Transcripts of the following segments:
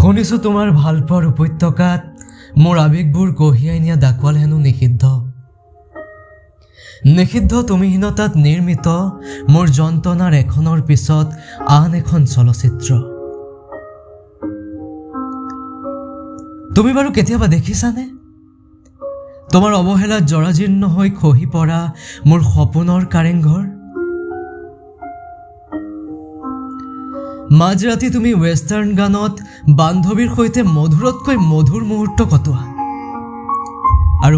শুনিছো তোমাৰ ভালপোৱাৰ উপত্যকাত মোৰ আবেগবোৰ কঢ়িয়াই নিয়া ডাকোৱাল হেনো নিষিদ্ধ। নিষিদ্ধ তুমিহীনতাত নিৰ্মিত মোৰ যন্ত্ৰণাৰ এখনৰ পিছত আন এখন চলচ্চিত্ৰ। তুমি বাৰু কেতিয়াবা দেখিছানে তোমাৰ অৱহেলাত জৰাজীৰ্ণ হৈ খহি পৰা মোৰ সপোনৰ কাৰেংঘৰ? মাজৰাতি তুমি ৱেষ্টাৰ্ণ গানত বান্ধৱীৰ সৈতে মধুৰতকৈ মধুৰ মুহূৰ্ত কটোৱা, আৰু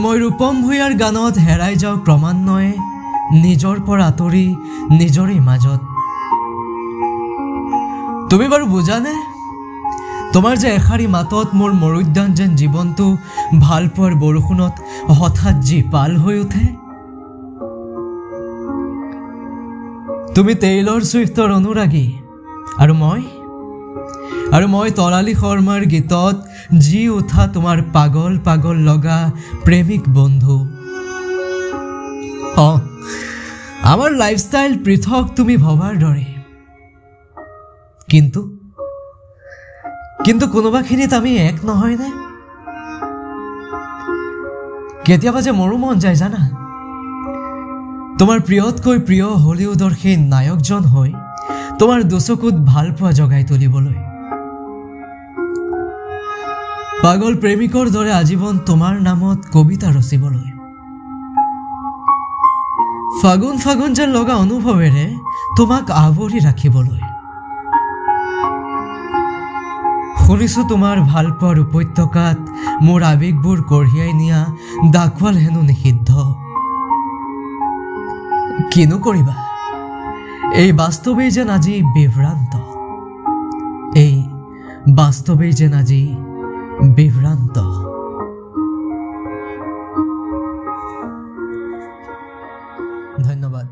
মই ৰূপম ভূঞাৰ গানত হেৰাই যাওঁ ক্ৰমান্বয়ে নিজৰ পৰা আঁতৰি নিজৰে মাজত। তুমি বাৰু বুজানে তোমাৰ যে এষাৰি মাতত মোৰ মৰুদ্যান যেন জীৱনটো ভালপোৱাৰ বৰষুণত হঠাৎ জীপাল হৈ উঠে? তুমি টেইলৰ ছুইফ্টৰ অনুৰাগী আৰু মই তৰালী শৰ্মাৰ গীতত জি উঠা তোমাৰ পাগল পাগল লগা প্ৰেমিক বন্ধু। আমাৰ লাইফষ্টাইল পৃথক তুমি ভবাৰ দৰে, কিন্তু কোনোবাখিনিত আমি এক নহয়নে? কেতিয়াবা যে মোৰো মন যায় জানা তোমাৰ প্ৰিয়তকৈ প্ৰিয় হলিউডৰ সেই নায়কজন হৈ তোমাৰ দুচকুত ভালপোৱা জগাই তুলিবলৈ, পাগল প্ৰেমিকৰ দৰে আজীৱন তোমাৰ নামত কবিতা ৰচিবলৈ, ফাগুন ফাগুন যেন লগা অনুভৱেৰে তোমাক আৱৰি ৰাখিবলৈ। শুনিছো তোমাৰ ভালপোৱাৰ উপত্যকাত মোৰ আবেগবোৰ কঢ়িয়াই নিয়া ডাকোৱাল হেনো নিষিদ্ধ। কিনো কৰিবা, এই বাস্তৱেই যেন আজি বিভ্ৰান্ত। ধন্যবাদ।